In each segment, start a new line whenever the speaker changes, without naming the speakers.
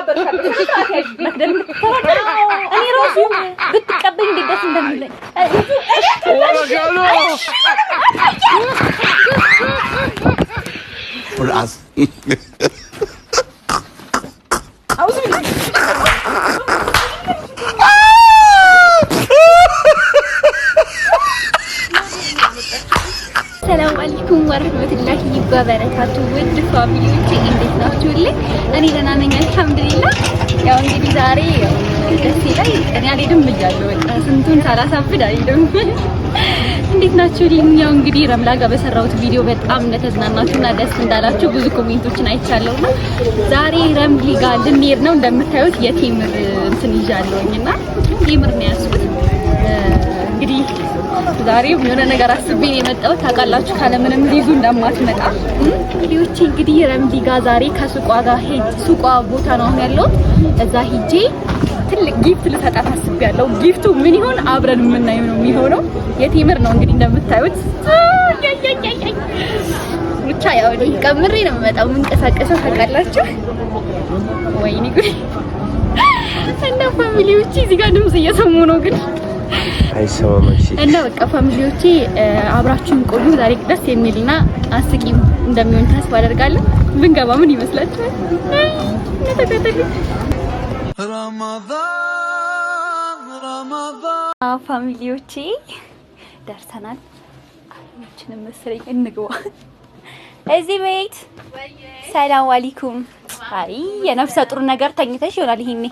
ተባበርሻለሁ
መክደም እኔ ራሱ ብትቀበኝ እንዴት እንደሚለኝ
ራስ
ሰላም አለይኩም ወራህመቱላሂ ወበረካቱ ውድ ፋሚሊዎቼ እንዴት ናችሁልኝ? እኔ ደህና ነኝ አልሐምዱሊላህ። ያው እንግዲህ ዛሬ ደስ ይላል። እኔ አልሄድም ብያለሁ። በቃ ስንቱን ሳላሳብድ አይደለም። እንዴት ናችሁልኝ? ያው እንግዲህ ረምላ ጋር በሰራሁት ቪዲዮ በጣም እንደተዝናናችሁና ደስ እንዳላችሁ ብዙ ኮሜንቶችን አይቻለሁና ዛሬ ረምሊ ጋር ልንሄድ ነው። እንደምታዩት የቴምር እንትን ይዣለሁኝና ቴምር ነው ያስኩት። እንግዲህ ዛሬ የሆነ ነገር አስቤ የመጣሁት ታውቃላችሁ፣ ካለ ምንም ሊዙ እንደማትመጣ ቪዲዮቼ። እንግዲህ ረምሊ ጋር ዛሬ ከሱቋ ጋር ሱቋ ቦታ ነው አሁን ያለው። እዛ ሂጄ ትልቅ ጊፍት ልሰጣት አስቤያለሁ። ጊፍቱ ምን ይሆን አብረን የምናየው ነው የሚሆነው። የቴምር ነው እንግዲህ እንደምታዩት። ብቻ ያው ቀምሬ ነው የምመጣው የምንቀሳቀሰው ታውቃላችሁ። ወይኔ ጉድ! እና ፋሚሊዎቼ እዚህ ጋር ድምጽ እየሰሙ ነው ግን
አይሰማምሽ
እና በቃ ፋሚሊዎቼ አብራችሁን ቆዩ። ዛሬ ደስ የሚልና አስቂም እንደሚሆን ተስፋ አደርጋለሁ። ብንገባ ምን ይመስላችኋል? ተከታተሉ። ረመዳን ፋሚሊዎቼ ደርሰናል። አሁን መሰለኝ እንግባ እዚህ ቤት። ሰላም አለይኩም። አይ የነፍሰ ጡር ነገር ተኝተሽ ይሆናል ይሄኔ።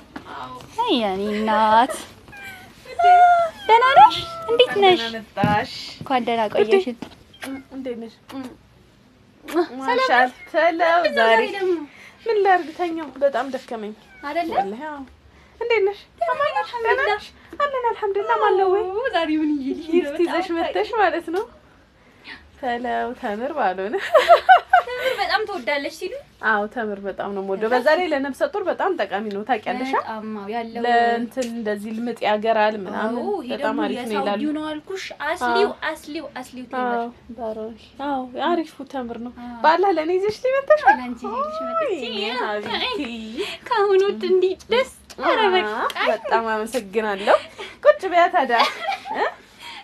አይ የኔ እናት ደህና ነሽ? እንዴት ነሽ? እንኳን ደህና ቆየሽን።
እንዴት ነሽ? ሰላም ሰላም። ዛሬ ምን ላድርግ ተኛው፣ በጣም ደከመኝ አይደለ? አዎ። እንዴት ነሽ? አልሐምዱሊላህ አለን። አልሐምዱሊላህ ማለው ወይ ዛሬ ምን ይዘሽ መተሽ ማለት ነው? ሰላም ተምር ባልሆነ ተምር በጣም ተወዳለሽ ሲሉ? አዎ ተምር በጣም ነው የምወደው። በዛ ላይ ለነፍሰ ጡር በጣም ጠቃሚ ነው ታውቂያለሽ? አማው ያለው ለእንትን እንደዚህ ልምጥ ያገራል ምናምን በጣም አሪፍ ነው ይላሉ። ነው አልኩሽ። አስሊው ተምር ባሮሽ። አዎ አሪፉ ተምር ነው። ባላ ለኔ ይዘሽ ሊመጣሽ አንቺ ይዘሽ መጥቼ ካሁኑ እንዲህ ደስ አረበቅ። በጣም አመሰግናለሁ። ቁጭ በያ ታዲያ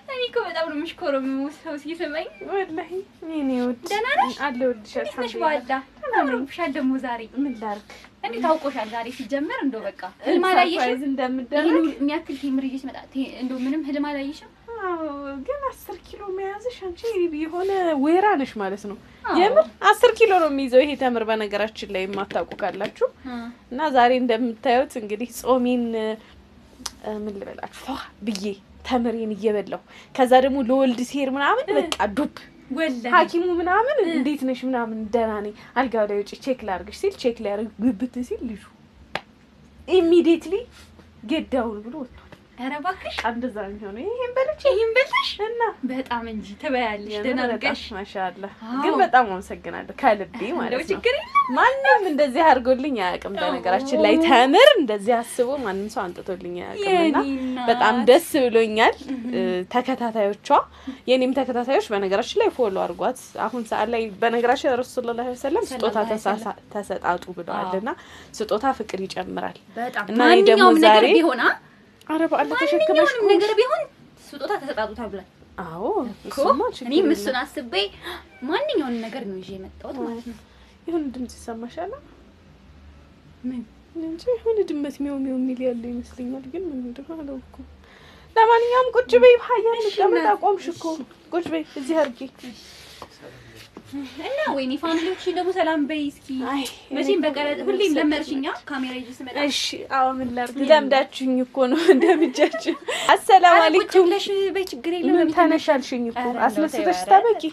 እኔ እኮ በጣም ነው የምሽኮረመው ሰው ሲሰማኝ። ወላሂ እኔ ወድ ደህና ነሽ? አለሁልሽ። አልሐምዱሊላህ ተናግረሻል። ደግሞ ዛሬ ምን ላድርግ? እንዴ ታውቆሻል። ዛሬ ሲጀመር እንደው በቃ ህልም አላየሽም እንደምደረግ የሚያክል ቴምር ይዤሽ መጣ። እንደው ምንም ህልም አላየሽም? አዎ ግን 10 ኪሎ መያዝሽ አንቺ የሆነ ወይራ ነሽ ማለት ነው። የምር 10 ኪሎ ነው የሚይዘው ይሄ ተምር። በነገራችን ላይ የማታውቁ ካላችሁ እና ዛሬ እንደምታዩት እንግዲህ ጾሜን ምን ልበላችሁ ብዬ ተምሬን እየበላሁ ከዛ ደግሞ ለወልድ ሲሄድ ምናምን በቃ ዱብ ወላሂ ሐኪሙ ምናምን እንዴት ነሽ ምናምን ደህና ነኝ አልጋው ላይ ወጪ ቼክ ላድርግሽ ሲል ቼክ ላድርግ ግብት ሲል ልጁ ኢሚዲየትሊ ገዳውን ብሎ ወጥቷል። ኧረ እባክሽ እንደዛ ነው የሚሆነው። ይሄን በልሽ እና በጣም እንጂ ትበያለሽ። ደህና ነሽ? ማሻአላህ። ግን በጣም አመሰግናለሁ ከልቤ ማለት ነው። ማንም እንደዚህ አድርጎልኝ አያውቅም። በነገራችን ላይ ተምር እንደዚህ አስቦ ማንም ሰው አንጥቶልኝ አያውቅምና በጣም ደስ ብሎኛል። ተከታታዮቿ የኔም ተከታታዮች በነገራችን ላይ ፎሎ አድርጓት። አሁን ሰዓት ላይ በነገራችን ረሱላህ ሰለላሁ ዐለይሂ ወሰለም ስጦታ ተሰጣጡ ብለዋልና ስጦታ ፍቅር ይጨምራል እና እኔ ደግሞ ዛሬ አረባ አለ ተሸክመሽ ነገር ቢሆን ስጦታ ተሰጣጡታ ብሏል። አዎ እኔም እሱን አስቤ ማንኛውንም ነገር ነው ይዤ የመጣሁት ማለት ነው። ይሁን ድምጽ ይሰማሻል? ምን እንጂ ይሁን ድመት ሚው ሚው የሚል ያለ ይመስለኛል፣ ግን ምን እንደሆነ አላውቅም። ለማንኛውም ቁጭ በይ ባያል ለምን አቆምሽ እኮ ቁጭ በይ እዚህ አርጊ እና ወይኔ ፋሚሊዎች ደግሞ ሰላም በይ እስኪ። መቼም በቀረጥ ሁሌም ለመርሽኛ ካሜራ ይዤ ስመጣ እሺ። አዎ ምን ላድርግ ለምዳችሁኝ እኮ ነው እንደምጃችሁ። አሰላሙ አለይኩም ለሽ በይ ችግር የለም ተነሻልሽኝ እኮ አስመስለሽ ታበቂ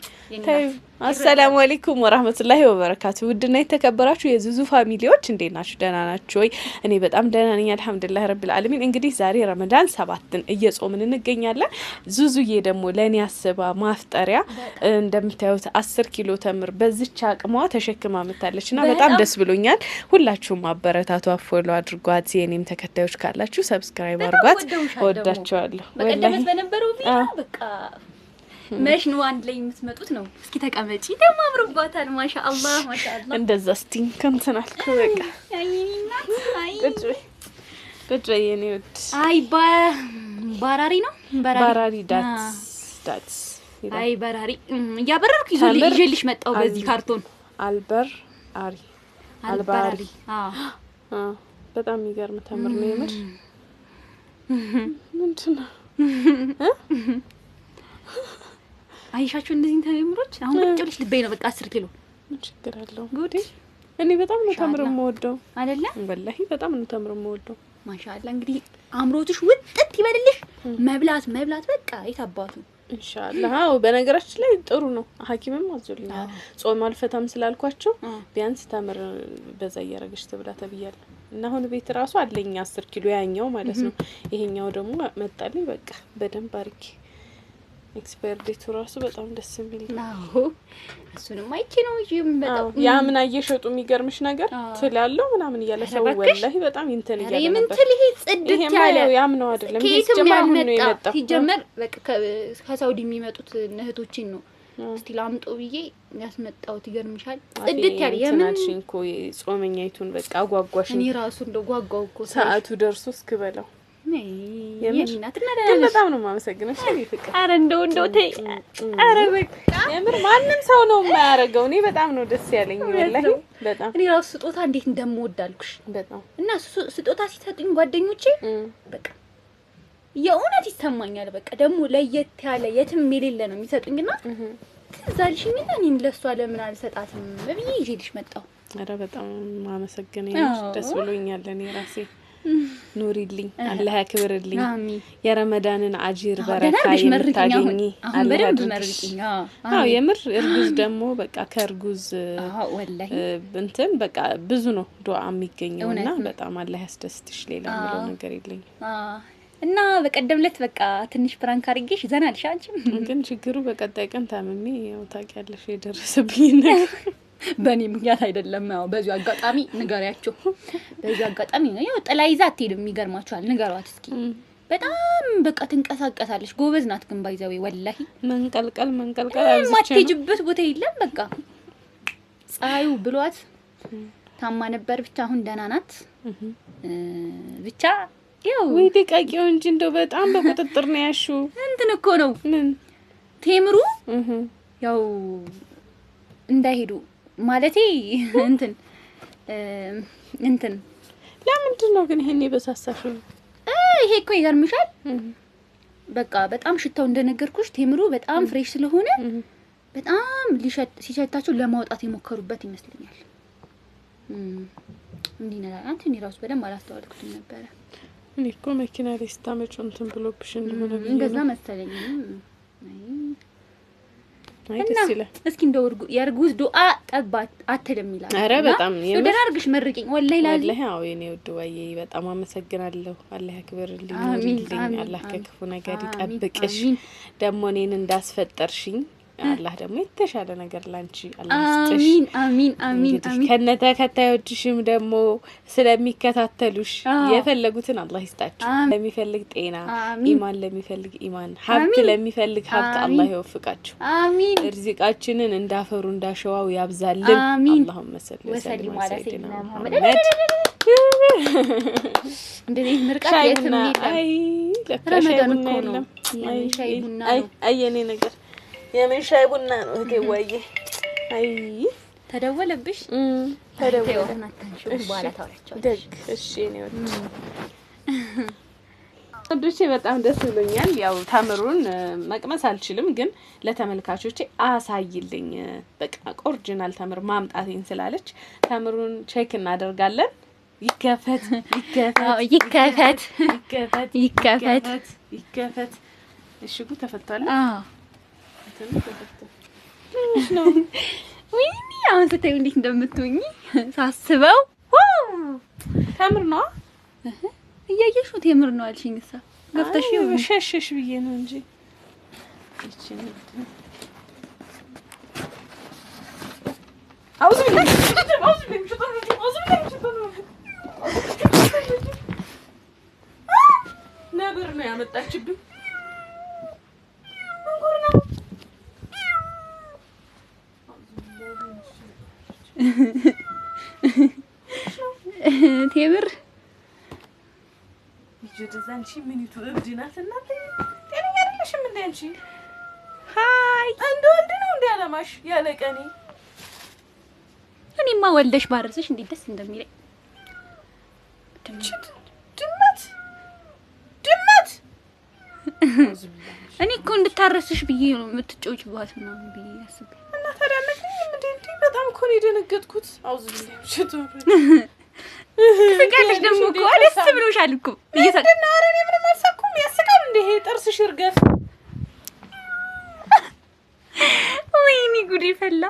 ተይ። አሰላሙ አለይኩም ወራህመቱላሂ ወበረካቱ። ውድና የተከበራችሁ የዙዙ ፋሚሊዎች እንዴት ናችሁ? ደህና ናችሁ ወይ? እኔ በጣም ደህና ነኝ አልሐምዱሊላህ ረብል ዓለሚን። እንግዲህ ዛሬ ረመዳን 7ን እየጾምን እንገኛለን። ዙዙዬ ደግሞ ለኔ አስባ ማፍጠሪያ እንደምታዩት 10 ኪሎ ተምር በዚች አቅሟ ተሸክማ መጣለችና በጣም ደስ ብሎኛል። ሁላችሁም አበረታቷ፣ ፎሎ አድርጓት። የኔም ተከታዮች ካላችሁ ሰብስክራይብ አድርጓት። ወዳችኋለሁ።
በቀደም በነበረው ቪዲዮ በቃ መሽ ነው አንድ ላይ የምትመጡት ነው። እስኪ ተቀመጪ። ደግሞ አምሮባታል። ማሻአላህ ማሻአላህ። እንደዛ ስቲን ከንተናል በቃ አይኒና አይ
ቁጭ የኔ ወድ
አይ ባራሪ ነው
ባራሪ ዳትስ
አይ ባራሪ ያበረርኩ ይዤልሽ መጣው በዚህ ካርቶን አልባሪ
በጣም የሚገርም ተምር ነው የምር ምንድነው
አይሻችሁ እንደዚህ ተምሮች አሁን ቁጭ ብለሽ ልበይ ነው በቃ 10 ኪሎ
ችግር አለው ጉዲ እኔ በጣም ነው ተምር የምወደው
አይደለ
ወላሂ በጣም ነው ተምር የምወደው
ማሻአላ እንግዲህ አምሮትሽ ውጥት ይበልልሽ መብላት በቃ ይታባቱ
ኢንሻአላህ አው በነገራችን ላይ ጥሩ ነው ሐኪምም አዞልኛል ጾም አልፈታም ስላልኳቸው ቢያንስ ተምር በዛ ያረጋግሽ ተብላ ተብያለሁ እና አሁን ቤት ራሱ አለኝ 10 ኪሎ ያኛው ማለት ነው ይሄኛው ደግሞ መጣልኝ በቃ በደንብ አርኪ ኤክስፓየር ዴቱ ራሱ በጣም ደስ የሚል
ነው እሱንም አይቼ ነው በጣም
ያ ምን አየሸጡ የሚገርምሽ ነገር ትላለው ምናምን ይያለ ሰው ወላሂ በጣም እንትን ይያለ
ምን ትል ይሄ ጽድት ያለ
ያም ነው አይደለም ይጀምራል ነው የመጣው
ሲጀመር በቃ ከሳውዲ የሚመጡት እህቶችን ነው እስቲ ላምጦ ብዬ ያስመጣውት ይገርምሻል ጽድት ያለ
የምናችን እኮ ጾመኛይቱን በቃ አጓጓሽ
እኔ ራሱ እንደጓጓው እኮ
ሰዓቱ ደርሶ እስክበላው
የምናትና
በጣም ነው ማመሰግነሽ ፍቅር
አረ እንደው ተይ አረ በቃ
የምር ማንንም ሰው ነው የማያረጋው እኔ በጣም ነው ደስ ያለኝ ወላሂ በጣም
እኔ ራሱ ስጦታ እንዴት እንደምወዳልኩሽ
በጣም
እና ስጦታ ሲሰጡኝ ጓደኞቼ በቃ የእውነት ይሰማኛል በቃ ደግሞ ለየት ያለ የትም የሌለ ነው የሚሰጡኝና ከዛልሽኝና እኔም ለሷ ለምን አልሰጣትም በብዬ ይዤልሽ መጣው
አረ በጣም ማመሰግነኝ ደስ ብሎኛል እኔ ራሴ ኑሪልኝ አላህ ያክብርልኝ የረመዳንን አጅር በረካ የምታገኚ አላህ ያድርግልኝ አዎ የምር እርጉዝ ደግሞ በቃ ከርጉዝ
ወላሂ
እንትን በቃ ብዙ ነው ዱዓ የሚገኘውና በጣም አላህ ያስደስትሽ ሌላ ምንም ነገር የለኝ
እና በቀደምለት በቃ ትንሽ ፕራንክ አድርጌሽ ዘናልሽ አንቺም
ግን ችግሩ በቀጣይ ቀን ታምሜ ያው ታውቂያለሽ የደረሰብኝ ነገር
በኔ ምክንያት አይደለም ያው በዚህ አጋጣሚ ንገሪያቸው በዚህ አጋጣሚ ነው ያው ጥላይዛ አትሄድም ይገርማችኋል ንገሯት እስኪ በጣም በቃ ትንቀሳቀሳለች ጎበዝ ናት ግን ባይዛው ወላሂ
መንቀልቀል አብዝቼ
ማትጅበት ቦታ የለም በቃ ፀሐዩ ብሏት ታማ ነበር ብቻ አሁን ደህና ናት ብቻ ያው
ወይ ደቃቂው እንጂ እንደው በጣም በቁጥጥር ነው ያሹ
እንትን እኮ ነው
ምን
ቴምሩ ያው እንዳይሄዱ ማለቴ እንትን
ለምንድን ነው ግን ይሄኔ በሳሳሽው
ይሄ እኮ ይገርምሻል በቃ በጣም ሽታው እንደነገርኩሽ ቴምሩ በጣም ፍሬሽ ስለሆነ በጣም ሲሸታቸው ለማውጣት የሞከሩበት ይመስለኛል እንዴ ነው አንቺ ራሱ በደንብ አላስተዋልኩትም ነበር
እኔ እኮ መኪና ላይ ስታመጪው እንትን ብሎብሽ እንደሆነ
እንደዛ መሰለኝ
እና
እስኪ እንደው የርጉዝ ዱአ ጠባት አትልም ይላል
አረ በጣም
የደራርግሽ መርቂኝ ወላሂ
አዎ የኔ ወድ ወዬ በጣም አመሰግናለሁ አላህ ያክብርልኝ አላህ ከክፉ ነገር ይጠብቅሽ ደግሞ እኔን እንዳስፈጠርሽኝ አላህ ደግሞ የተሻለ ነገር ላንቺ አላህ ይስጥሽ
አሚን
ከነተከታዮችሽም ደግሞ ስለሚከታተሉሽ የፈለጉትን አላህ ይስጣችሁ ለሚፈልግ ጤና ኢማን ለሚፈልግ ኢማን ሀብት ለሚፈልግ ሀብት አላህ ይወፍቃችሁ
አሚን
ርዝቃችንን እንዳፈሩ እንዳሸዋው ያብዛልን አላሁመ ሰሊ ወሰለም ሰይድና መሐመድ
እንደዚህ ምርቃት የትም
አይ
ረመዳን እኮ ነው
ሻይ ቡና አይ የኔ ነገር የምን ሻይ ቡና ነው እቴ ወዬ አይ
ተደወለብሽ በኋላ ታወራቸው
ደግ እሺ ነው ወንዶቼ በጣም ደስ ብሎኛል ያው ተምሩን መቅመስ አልችልም ግን ለተመልካቾቼ አሳይልኝ በቃ ኦሪጂናል ተምር ማምጣቴን ስላለች ተምሩን ቼክ እናደርጋለን ይከፈት እሺ ጉ ተፈቷል
ነው ወይኔ አሁን ስታዩ እንዴት እንደምትሆኚ ሳስበው
ተምር ነው
እያየሽው ተምር ነው አልሽኝሳ ገፍተሽ
ሸሽሽ ብዬ ነው እንጂ እቺ ነው አውዝ ነብር ነው ያመጣችብኝ
ቴምር
ልጅ ወደዛንቺ ምንቱ እብድ ናት እናንተ ጤነኛ አይደለሽም እንዴ አንቺ ሃይ እንደ ወልድ ነው እንዴ አለማሽ ያለቀኔ
እኔማ ወልደሽ ባረሰሽ እንዴት ደስ እንደሚለኝ
ድመት
እኔ እኮ እንድታረስሽ ብዬ ነው የምትጮጭባት ነው ብዬ ያስብ
እና ታዲያ እንዴ በጣም እኮ ነው የደነገጥኩት አውዝ ቢልኝ ሽቶ
ፍቅርሽ ደግሞ እኮ ደስ ብሎሻል እኮ
እየሰደና አረኔ ምንም አልሳኩም ያስቃል እንዴ ይሄ ጥርስሽ ይርገፍ
ወይኔ ጉዴ ፈላ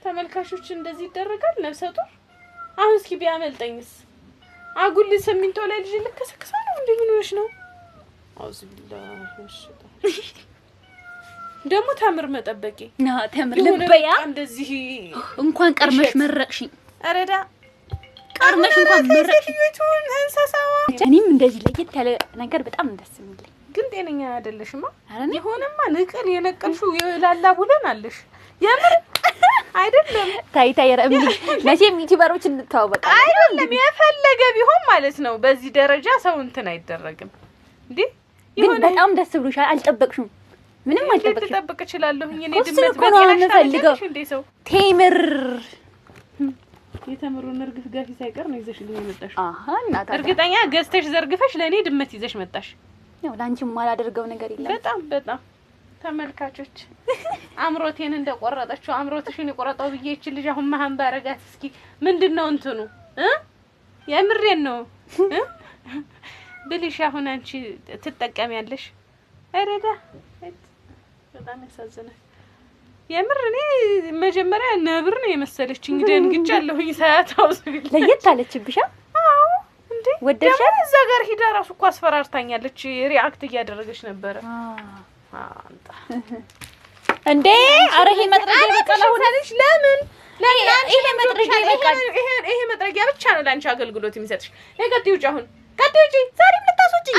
ተመልካቾች እንደዚህ ይደረጋል ነፍሰ ጡር አሁን እስኪ ቢያመልጠኝስ አጉል ሰሚንቶ ላይ ልጅ ልከሰከሳ ነው እንዴ ምን ሆነሽ ነው አውዝ ቢላህ ደግሞ ተምር መጠበቂ
ና ተምር ልበያ
እንደዚህ
እንኳን ቀርመሽ መረቅሽኝ
አረዳ
ቀርመሽ እንኳን መረቅሽኝ
እንሰሳዋ
እኔም እንደዚህ ለየት ያለ ነገር በጣም ደስ የሚለኝ
ግን ጤነኛ አይደለሽማ
አረኔ
ሆነማ ንቀል የነቀልሽው የላላ ቡለን አለሽ የምር አይደለም
ታይ ረምሊ መቼም ዩቲዩበሮች እንተዋወቃለን
አይደለም የፈለገ ቢሆን ማለት ነው በዚህ ደረጃ ሰው እንትን አይደረግም እንዴ
ግን በጣም ደስ ብሎሻል አልጠበቅሽም ምንም አልጠበቅሽም
ልጠብቅ እችላለሁ እኔ ድመት
በጤናሽ እንዴ ሰው ቴምር
የተምሩን እርግፍ ጋር ሳይቀር ነው ይዘሽልኝ የመጣሽ
አሃ እናታ
እርግጠኛ ገዝተሽ ዘርግፈሽ ለኔ ድመት ይዘሽ መጣሽ
ነው ላንቺም ማላደርገው ነገር የለም
በጣም ተመልካቾች አምሮቴን እንደቆረጠችው አምሮትሽን ይቆረጠው ብዬ እቺ ልጅ አሁን ማህን ባረጋት እስኪ ምንድነው እንትኑ የምሬን ነው ብልሽ አሁን አንቺ ትጠቀሚያለሽ አይረዳ በጣም ያሳዝናል የምር እኔ መጀመሪያ ነብር ነው የመሰለችኝ ደንግጫለሁኝ ሳያታው
ለየት አለችብሻ
አዎ እንዴ
ወደሻ
እዛ ጋር ሂዳ ራሱ እኮ አስፈራርታኛለች ሪአክት እያደረገች ነበር አንተ
እንዴ አረ ይሄ መጥረጊያ በቃላ ሆነልሽ ለምን ይሄ መጥረጊያ በቃ
ይሄ መጥረጊያ ብቻ ነው ላንቺ አገልግሎት የሚሰጥሽ ለቀጥዩጭ አሁን ቀጥዩጭ ዛሬ ምታስወጪኝ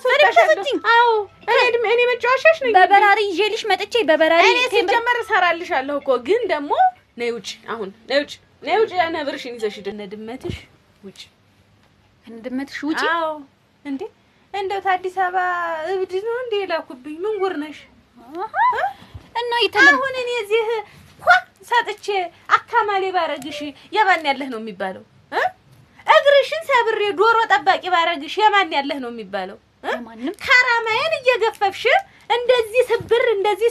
ዛሬ ምታስወጪኝ አዎ እኔ መጫወሻሽ ነኝ
በበራሪ ይዤልሽ መጥቼ በበራሪ
እኔ ሲጀመር እሰራልሻለሁ እኮ ግን ደግሞ ነይ ውጪ አሁን ነይ ውጪ ነብርሽን ይዘሽ ድመትሽ ውጪ
ድመትሽ ውጪ
አዎ እንዴ እንደው ታዲስ አበባ እብድ ነው እንዴ ላኩብኝ ምን ጉር ነሽ
እና ይተለም
አሁን እኔ እዚህ ሰጥቼ አካማሌ ባረግሽ የማን ያለህ ነው የሚባለው እግርሽን ሰብሬ ዶሮ ጠባቂ ባረግሽ የማን ያለህ ነው የሚባለው
ማንንም
ካራማዬን እየገፈፍሽ እንደዚህ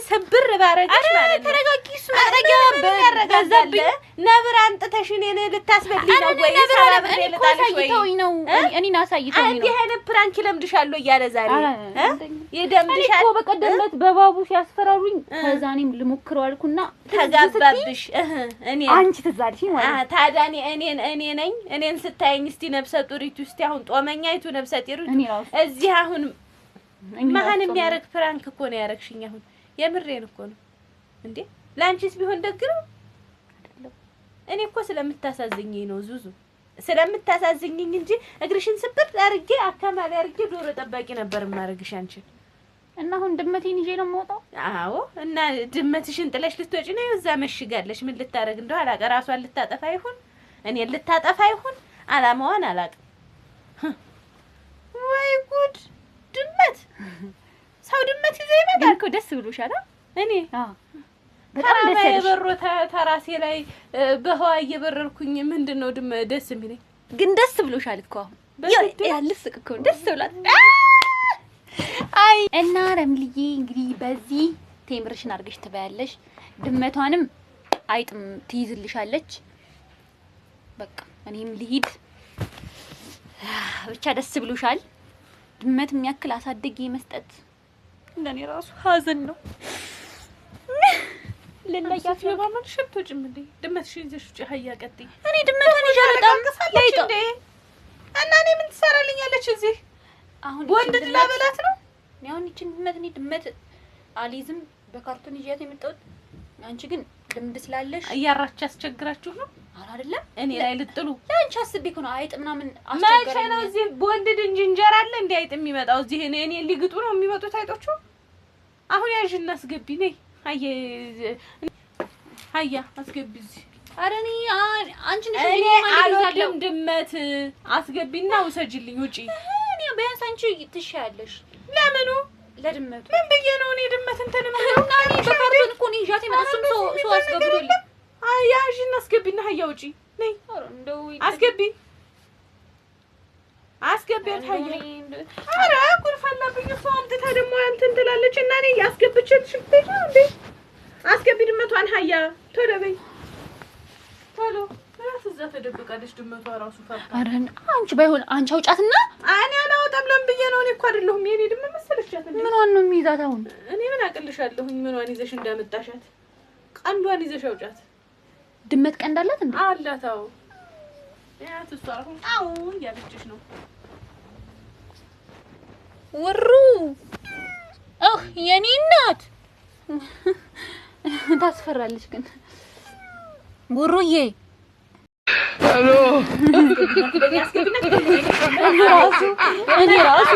ስብር ባረግሽ ማለት ነው
ተረጋጊሱ አረጋጋ
በዛብኝ ነብር አንጥተሽ እኔን ልታስበልኝ ነው ወይ ሰብሬ ልጣልሽ ወይ
ነው እኔን አሳይቶኝ ነው
ይሄን ፕራንክ ለምድሻለሁ እያለ ዛሬ ይደምድሻል
እኮ በቀደምለት በባቡ ሲያስፈራሩኝ ከዛኔም ልሞክረው አልኩና
ተጋባብሽ እኔ
አንቺ ተዛልሽ ማለት
ታዳኒ እኔን ስታየኝ እስቲ ነብሰ ጡሪቱ እስቲ አሁን ጦመኛይቱ ነብሰ ጡሪቱ እዚህ አሁን ማን የሚያረግ ፕራንክ እኮ ነው ያረግሽኝ አሁን የምሬን እኮ ነው እንዴ ላንቺስ ቢሆን ደግ ነው አይደለም እኔ እኮ ስለምታሳዝኝኝ ነው ዙዙ ስለምታሳዝኝኝ እንጂ እግርሽን ስብር አርጌ አካማሊ አርጌ ዶሮ ጠባቂ ነበር ማረግሽ አንቺ
እና አሁን ድመቴን ይዤ ነው የምወጣው
አዎ እና ድመትሽን ጥለሽ ልትወጪ ነው እዛ መሽጋለሽ ምን ልታረግ እንደው አላቀ ራሷን ልታጠፋ ይሁን እኔ ልታጠፋ ይሁን አላማዋን አላቀ ወይ ጉድ ድመት ሰው ድመት ይዘ ይመጣል
እኮ ደስ ብሎሻል
እኔ
በጣም ደስ ያለሽ
በሮ ተራሴ ላይ በህዋ እየበረርኩኝ ምንድነው ደስ የሚለኝ
ግን ደስ ብሎሻል እኮ አሁን ያልስቅ እኮ ደስ ብሏል አይ እና ረምልዬ እንግዲህ በዚህ ቴምርሽን አድርገሽ ትበያለሽ ድመቷንም አይጥም ትይዝልሻለች በቃ እኔም ልሂድ ብቻ ደስ ብሎሻል ድመት የሚያክል አሳድጌ መስጠት እንደኔ ራሱ ሀዘን ነው
ለላያት የማማን ሽቶ ጭምንዴ ድመትሽን ይዘሽ ውጪ ሀያ ቀጥይ
እኔ ድመቷን ይሻለጣም
ለይቶ እና እኔ ምን ትሰራልኛለች እዚህ
አሁን
ወንድ ላበላት ነው
ያው እቺን ድመት አሊዝም በካርቶን ይያት የምትጠውት አንቺ ግን ልምድ ስላለሽ
እያራች አስቸግራችሁ ነው
አይደለም
እኔ ላይ ልጥሉ
ላንቺ አስቤ እኮ ነው አይጥ ምናምን አስቸጋሪ
ማቻ ነው እዚህ በወንድ ድንጅ እንጀራ አለ እንዴ አይጥ የሚመጣው እዚህ እኔ ሊግጡ ነው የሚመጡት አይጦቹ አሁን ያዥና አስገቢ ነይ አያ አስገቢ እዚህ
አረኒ አንቺ ነሽ
እኔ አልወድም ድመት አስገቢና ውሰጂልኝ ውጪ
እኔ ቢያንስ አንቺ ትሻያለሽ።
ለምኑ
ለድመቱ
ምን ብዬ ነው እኔ ድመት እንትን ማለት ነው?
እኔ በካርቶን እኮ ነው ይዣት የመጣሁት። ሰው አስገብቶልኝ።
አይ ያዥና አስገቢና ሀያ ውጪ ነይ።
እንደው
አስገቢ ሀያ። ኧረ ጉድ ፈላብኝ። እሷ አምጥታ ደግሞ እንትን ትላለች እና እኔ ያስገብችልሽ ብትሄጂ ነው እንዴ? አስገቢ ድመቷን ሀያ ቶሎ በይ ቶሎ። እዛ ተደብቃለች ድመቷ ራሱ ፈርታ።
ኧረ አንቺ ባይሆን አንቺ አውጫትና
እኔ አላወጣም። ለምን ብዬ ነው? እኔ እኮ አይደለሁም የኔ ድመት መሰለቻት።
ምኗን ነው የሚይዛት አሁን?
እኔ ምን አቅልሻለሁኝ? ምኗን ይዘሽ እንዳመጣሻት? ቀንዷን ይዘሽ አውጫት።
ድመት ቀንድ አላት እንዴ?
አላት። አዎ ያት እሷ አሁን አው ያለችሽ ነው።
ወሩ የኔ እናት ታስፈራለች ግን ወሩዬ
ሄሎ
እኔ ራሱ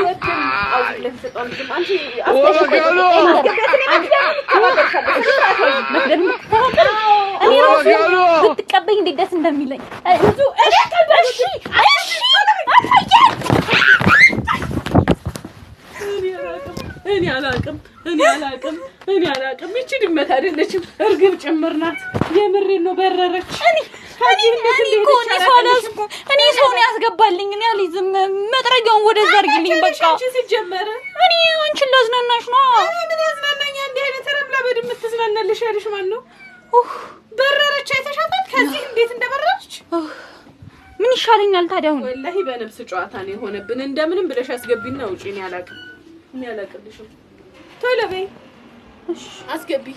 ብትቀበኝ እንዴት ደስ እንደሚለኝ
እኔ አላቅም። ይቺ ድመት አይደለችም እርግብ ጭምር ናት። የምሬን ነው። በረረች።
እኔ ሰውን ያስገባልኝ እኔ አልይዝም። መጥረጊያውን ወደዛ አድርጊልኝ በቃ።
ሲጀመረ
እኔ አንቺን ላዝናናሽ ነው።
ምን ያዝናናኛ? እንዲህ አይነት ረምላ በድመት ትዝናናለሽ ያለሽ ማን ነው? በረረች። አይተሻታል? ከዚህ እንዴት እንደበረረች።
ምን ይሻለኛል ታዲያ? አሁን
ወላሂ በነፍስ ጨዋታ ነው የሆነብን። እንደምንም ብለሽ አስገቢና ውጪ። እኔ አላቅልሽም። ቶሎ በይ እሺ። አስገቢ።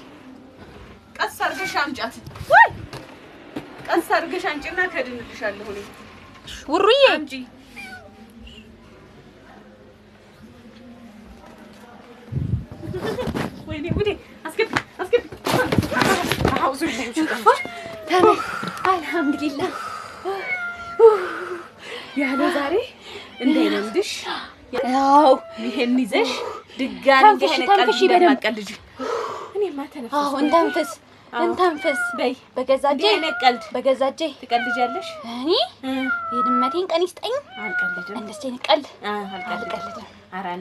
ቀስ አድርገሽ አምጫት። ወይ ቀስ አድርገሽ አንቺና ከድንልሻለሁ እኔ
ውሩዬ
አንቺ ወይኔ ጉዴ። አስገቢ አውዙ
አልሐምዱሊላህ
ያለ ዛሬ እንዳይለምድሽ።
ያው
ይሄን ይዘሽ ድጋሚ እንደነቀልሽ እንደማቀልጅ እኔማ ተነፈስ።
አዎ እንተንፈስ በይ። በገዛጄ ነቀልድ በገዛጄ ትቀልጃለሽ። እኔ የድመቴን ቀን ይስጠኝ። አልቀልድም። እንደዚህ ነቀልድ አልቀልድም። አራት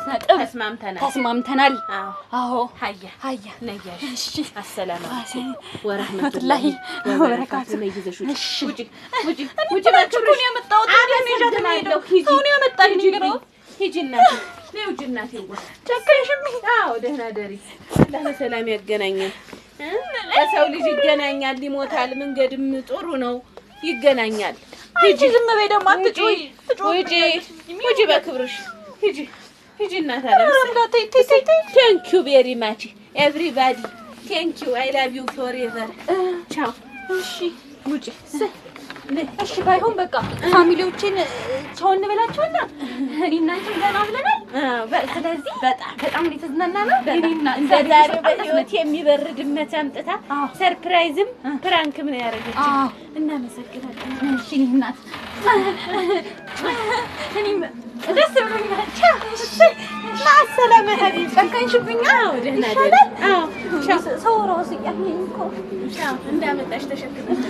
ነጥብ ተስማምተናል። አዎ ሀያ ነያሽ። እሺ አሰላሙ አለይኩም ወራህመቱላሂ ወበረካቱ። ነይዘሽ ውጪ ባክሽን ያመጣው ታዲያ ሂጂ ያመጣልኝ ነው። ሂጂ እናቴ ነው ጅናቴ ጨከንሽም። አዎ ደህና ደሪ። ለሰላም ያገናኘን። ለሰው ልጅ ይገናኛል፣ ይሞታል። መንገድም ጥሩ ነው፣ ይገናኛል። ሂጂ ዝም በይ ደግሞ አትጮይ። ውጪ በክብርሽ ሂጂ እናት አለ። ቴንክ ዩ ቬሪ ማች ኤቭሪባዲ ቴንክ ዩ አይ ላቭ ዩ ፎሬቨር ቻው። እሺ ውጪ። እሺ ባይሆን በቃ ፋሚሊዎችን ቻው እንበላቸውና እኔና አንቺ ገና ብለናል። ስለዚህ በጣም የተዝናና ነው። እኔና
እንደዛሬው በህይወት የሚበር ድመት አምጥታ ሰርፕራይዝም ፕራንክም ነው ያደረገችው። እናመሰግናለን።
እሺ እናት እኔም ደስ ብሎኛል።
ማሰላም ሀቢብ
ጨከንሽብኝ።
ደህና ደህና።
ሰው ራሱ እያለኝ እኮ
እንዳመጣሽ ተሸክመሽ